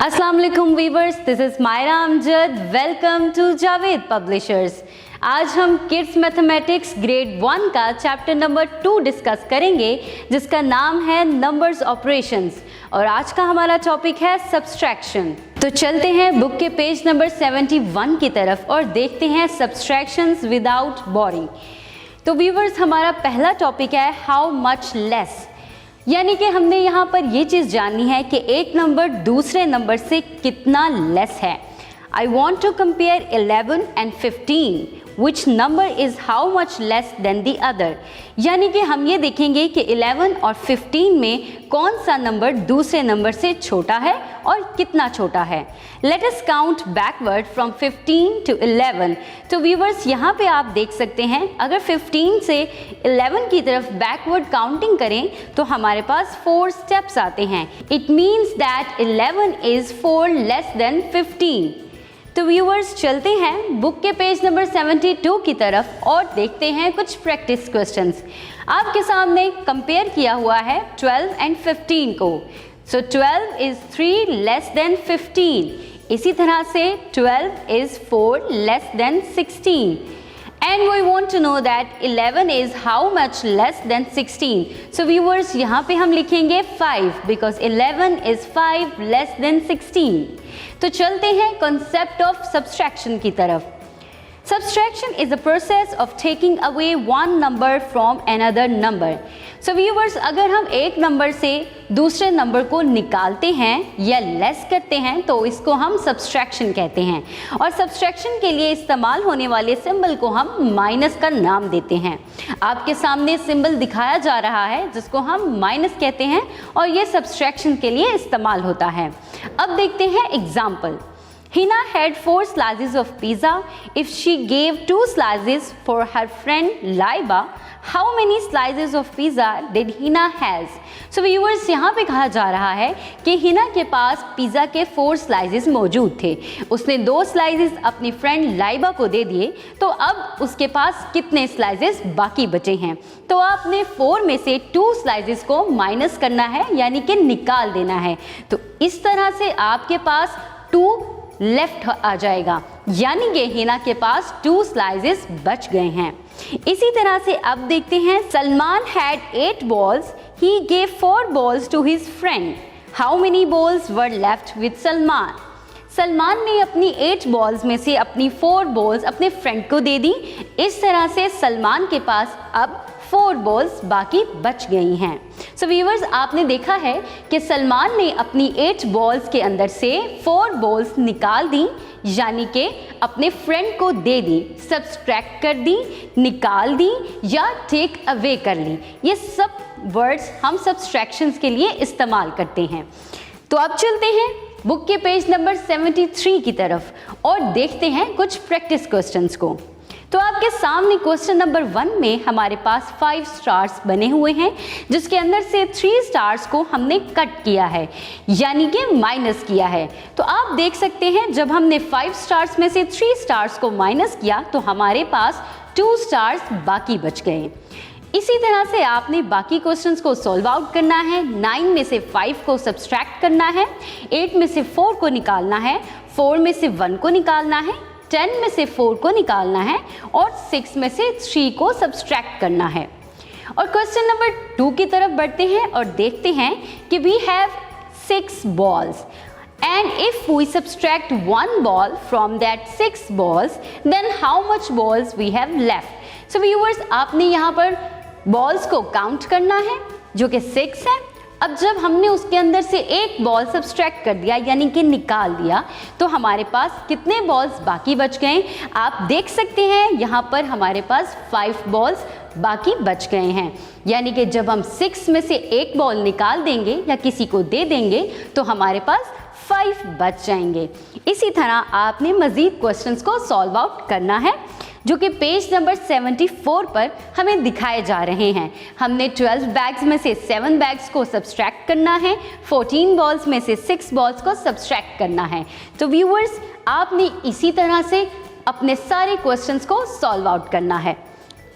अस्सलाम वालेकुम viewers, this is Myra Amjad. Welcome to Javed publishers. आज हम किड्स मैथमेटिक्स ग्रेड 1 का चैप्टर नंबर 2 डिस्कस करेंगे, जिसका नाम है नंबर्स ऑपरेशंस, और आज का हमारा टॉपिक है सब्सट्रैक्शन। तो चलते हैं बुक के पेज नंबर 71 की तरफ और देखते हैं सब्सट्रैक्शंस विदाउट बोरिंग। तो व्यूवर्स, हमारा पहला टॉपिक है हाउ मच लेस, यानी कि हमने यहाँ पर ये चीज़ जाननी है कि एक नंबर दूसरे नंबर से कितना लेस है। I want to compare 11 and 15, which number is how much less than the other, यानी कि हम ये देखेंगे कि 11 और 15 में कौन सा नंबर दूसरे नंबर से छोटा है और कितना छोटा है। Let us count backward from 15 to 11। तो व्यूवर्स, यहाँ पे आप देख सकते हैं, अगर 15 से 11 की तरफ बैकवर्ड काउंटिंग करें तो हमारे पास 4 स्टेप्स आते हैं। It means that 11 is 4 less than 15। तो व्यूवर्स, चलते हैं बुक के पेज नंबर 72 की तरफ और देखते हैं कुछ प्रैक्टिस क्वेश्चंस। आपके सामने कंपेयर किया हुआ है 12 and 15 को। सो 12 इज़ 3 लेस देन 15। इसी तरह से 12 is 4 less than 16। And we want to know that 11 is how much less than 16. So viewers, यहाँ पे हम लिखेंगे 5 because 11 is 5 less than 16. तो चलते हैं concept of subtraction की तरफ। Subtraction is the process of taking away one number from another number. So viewers, अगर हम एक नंबर से दूसरे नंबर को निकालते हैं या लेस करते हैं तो इसको हम subtraction कहते हैं, और subtraction के लिए इस्तेमाल होने वाले सिंबल को हम माइनस का नाम देते हैं। आपके सामने सिंबल दिखाया जा रहा है जिसको हम माइनस कहते हैं, और ये subtraction के लिए इस्तेमाल होता है। अब देखते हैं example. Hina had 4 slices of pizza. If she gave 2 slices for her friend Laiba, how many slices of pizza did Hina has? So viewers, यहाँ पे कहा जा रहा है कि हिना के पास पिज़्ज़ा के 4 स्लाइसेस मौजूद थे। उसने 2 स्लाइसेस अपनी फ्रेंड लाइबा को दे दिए, तो अब उसके पास कितने स्लाइसेस बाकी बचे हैं? तो आपने 4 में से 2 स्लाइसेस को माइनस करना है, यानी कि निकाल देना है। तो इस तरह से आपके पास 2 लेफ्ट आ जाएगा, यानी कि हिना के पास 2 स्लाइसेस बच गए हैं। इसी तरह से अब देखते हैं, Salman had 8 balls, he gave 4 balls to his friend, how many balls were left with Salman? Salman ने अपनी 8 बॉल्स में से अपनी 4 बॉल्स अपने फ्रेंड को दे दी। इस तरह से सलमान के पास अब 4 बॉल्स बाकी बच गई हैं। सो व्यूवर्स, आपने देखा है कि सलमान ने अपनी 8 बॉल्स के अंदर से 4 बॉल्स निकाल दी, यानी कि अपने फ्रेंड को दे दी, सब्सट्रैक्ट कर दी, निकाल दी या टेक अवे कर ली। ये सब वर्ड्स हम सब्सट्रैक्शंस के लिए इस्तेमाल करते हैं। तो अब चलते हैं बुक के पेज नंबर 73 की तरफ और देखते हैं कुछ प्रैक्टिस क्वेश्चंस को। तो आपके सामने क्वेश्चन नंबर 1 में हमारे पास 5 स्टार्स बने हुए हैं, जिसके अंदर से 3 स्टार्स को हमने कट किया है, यानी कि माइनस किया है। तो आप देख सकते हैं, जब हमने 5 स्टार्स में से 3 स्टार्स को माइनस किया तो हमारे पास 2 स्टार्स बाकी बच गए। इसी तरह से आपने बाकी क्वेश्चंस को सॉल्व आउट करना है। 9 में से 5 को सब्सट्रैक्ट करना है, 8 में से 4 को निकालना है, 4 में से 1 को निकालना है, 10 में से 4 को निकालना है और 6 में से 3 को सब्सट्रैक्ट करना है। और क्वेश्चन नंबर 2 की तरफ बढ़ते हैं और देखते हैं कि we have 6 balls and if we subtract 1 ball from that 6 balls, then how much balls we have left? So viewers, आपने यहाँ पर बॉल्स को काउंट करना है जो कि 6 है। अब जब हमने उसके अंदर से एक बॉल सब्सट्रैक्ट कर दिया, यानी कि निकाल दिया, तो हमारे पास कितने बॉल्स बाकी बच गए? आप देख सकते हैं यहाँ पर हमारे पास 5 बॉल्स बाकी बच गए हैं, यानी कि जब हम 6 में से एक बॉल निकाल देंगे या किसी को दे देंगे तो हमारे पास 5 बच जाएंगे। इसी तरह आपने मज़ीद क्वेश्चंस को सॉल्व आउट करना है, जो कि पेज नंबर 74 पर हमें दिखाए जा रहे हैं। हमने 12 बैग्स में से 7 बैग्स को सब्सट्रैक्ट करना है, 14 बॉल्स में से 6 बॉल्स को सब्सट्रैक्ट करना है। तो व्यूअर्स, आपने इसी तरह से अपने सारे क्वेश्चंस को सॉल्व आउट करना है।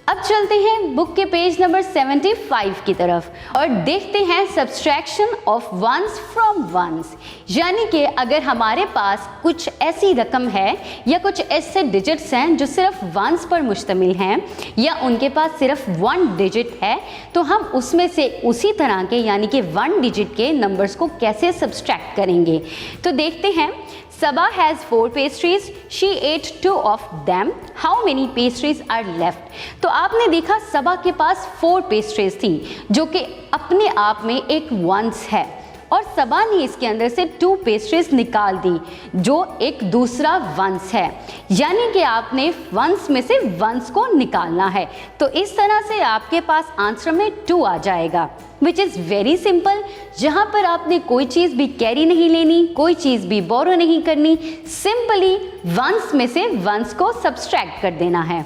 अब चलते हैं बुक के पेज नंबर 75 की तरफ और देखते हैं subtraction of ones from ones. यानी कि अगर हमारे पास कुछ ऐसी रकम है या कुछ ऐसे डिजिट्स हैं जो सिर्फ वंस पर मुश्तमिल हैं या उनके पास सिर्फ 1 डिजिट है, तो हम उसमें से उसी तरह के यानी कि 1 डिजिट के नंबर्स को कैसे सब्सट्रैक्ट करेंगे। तो देखते हैं। Sabah has 4 pastries. She ate 2 of them. How many pastries are left? तो आपने देखा सबा के पास 4 पेस्ट्रीज थी जो कि अपने आप में एक वंस है और सबा ने इसके अंदर से 2 पेस्ट्रीज निकाल दी जो एक दूसरा वंस है। यानी कि आपने वंस में से वंस को निकालना है। तो इस तरह से आपके पास आंसर में 2 आ जाएगा, विच इज़ वेरी सिंपल। जहाँ पर आपने कोई चीज़ भी कैरी नहीं लेनी, कोई चीज़ भी बोरो नहीं करनी, सिंपली वंस में से वंस को सब्सट्रैक्ट कर देना है।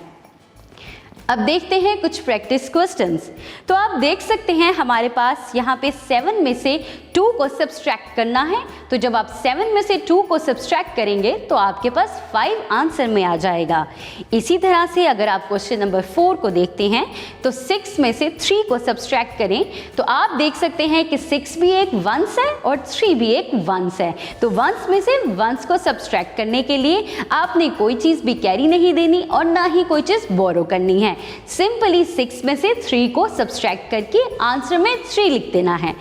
अब देखते हैं कुछ प्रैक्टिस क्वेश्चंस। तो आप देख सकते हैं हमारे पास यहाँ पे 7 में से 2 को सब्सट्रैक्ट करना है। तो जब आप 7 में से 2 को सब्सट्रैक्ट करेंगे तो आपके पास 5 आंसर में आ जाएगा। इसी तरह से अगर आप क्वेश्चन नंबर 4 को देखते हैं तो 6 में से 3 को सब्सट्रैक्ट करें तो आप देख सकते हैं कि 6 भी एक वंस है और 3 भी एक वंस है। तो वंस में से वंस को सब्सट्रैक्ट करने के लिए आपने कोई चीज़ भी कैरी नहीं देनी और ना ही कोई चीज़ बोरो करनी है। सिंपली 6 में से 3 को सब्सट्रैक्ट करके आंसर में 3 लिख देना है।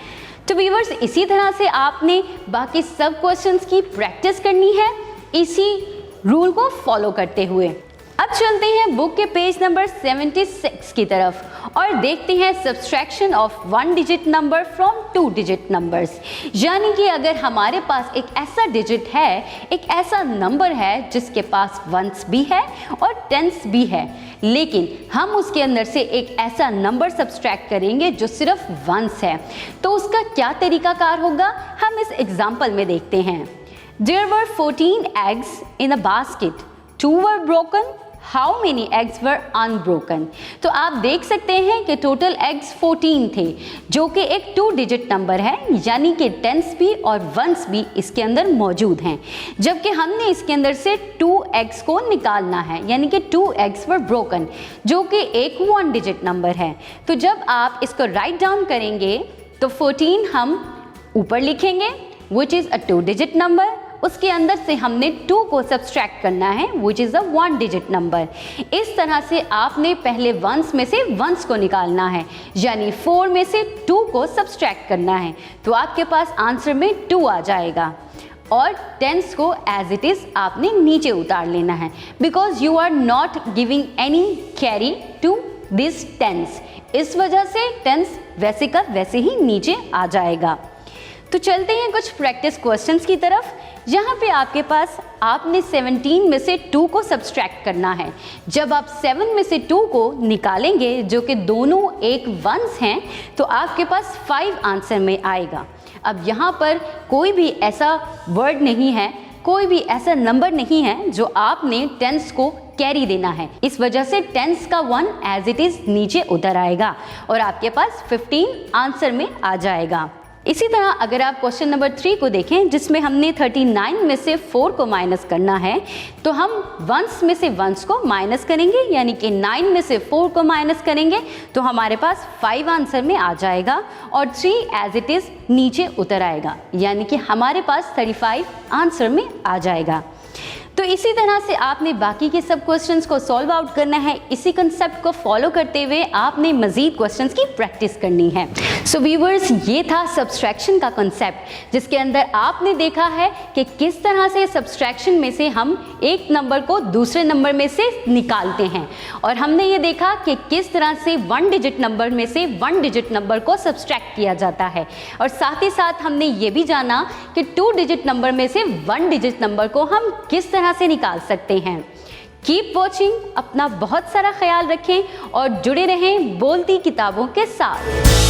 तो व्यूअर्स, इसी तरह से आपने बाकी सब क्वेश्चंस की प्रैक्टिस करनी है इसी रूल को फॉलो करते हुए। अब चलते हैं बुक के पेज नंबर 76 की तरफ और देखते हैं subtraction of 1 digit number from 2 digit numbers. यानी कि अगर हमारे पास एक ऐसा डिजिट है, एक ऐसा नंबर है जिसके पास वंस भी है और टेंस भी है, लेकिन हम उसके अंदर से एक ऐसा नंबर सब्सट्रैक्ट करेंगे जो सिर्फ वंस है, तो उसका क्या तरीकाकार होगा हम इस एग्जाम्पल में देखते हैं। There were 14 eggs in a basket. 2 were broken. How many eggs were unbroken? तो आप देख सकते हैं कि टोटल एग्स 14 थे जो कि एक 2 डिजिट नंबर है, यानी कि टेंस भी और वंस भी इसके अंदर मौजूद हैं। जबकि हमने इसके अंदर से 2 एग्स को निकालना है, यानी कि 2 एग्स वर ब्रोकन जो कि एक 1 डिजिट नंबर है। तो जब आप इसको राइट डाउन करेंगे तो 14 हम ऊपर लिखेंगे which is a 2 digit number, उसके अंदर से हमने 2 को सब्सट्रैक्ट करना है which is a 1 digit number. इस तरह से आपने पहले वंस में से वंस को निकालना है, यानी 4 में से 2 को सब्सट्रैक्ट करना है, तो आपके पास आंसर में 2 आ जाएगा। और टेंस को एज इट इज़ आपने नीचे उतार लेना है because you are not giving any carry to this tens. इस वजह से टेंस वैसे का वैसे ही नीचे आ जाएगा। तो चलते हैं कुछ प्रैक्टिस क्वेश्चंस की तरफ। यहाँ पे आपके पास आपने 17 में से 2 को सब्सट्रैक्ट करना है। जब आप 7 में से 2 को निकालेंगे जो कि दोनों एक वंस हैं, तो आपके पास 5 आंसर में आएगा। अब यहाँ पर कोई भी ऐसा वर्ड नहीं है, कोई भी ऐसा नंबर नहीं है जो आपने टेंस को कैरी देना है, इस वजह से टेंस का 1 एज इट इज़ नीचे उतर आएगा और आपके पास 15 आंसर में आ जाएगा। इसी तरह अगर आप क्वेश्चन नंबर 3 को देखें जिसमें हमने 39 में से 4 को माइनस करना है, तो हम वंस में से वंस को माइनस करेंगे, यानी कि 9 में से 4 को माइनस करेंगे तो हमारे पास 5 आंसर में आ जाएगा और 3 एज इट इज़ नीचे उतर आएगा, यानी कि हमारे पास 35 आंसर में आ जाएगा। तो इसी तरह से आपने बाकी के सब क्वेश्चंस को सॉल्व आउट करना है। इसी कंसेप्ट को फॉलो करते हुए आपने मजीद क्वेश्चंस की प्रैक्टिस करनी है। सो व्यूअर्स, ये था सब्सट्रैक्शन का कंसेप्ट जिसके अंदर आपने देखा है कि किस तरह से सब्सट्रैक्शन में से हम एक नंबर को दूसरे नंबर में से निकालते हैं, और हमने ये देखा कि किस तरह से 1 डिजिट नंबर में से 1 डिजिट नंबर को सब्सट्रैक्ट किया जाता है, और साथ ही साथ हमने ये भी जाना कि 2 डिजिट नंबर में से 1 डिजिट नंबर को हम किस तरह से निकाल सकते हैं। कीप वॉचिंग, अपना बहुत सारा ख्याल रखें और जुड़े रहें बोलती किताबों के साथ।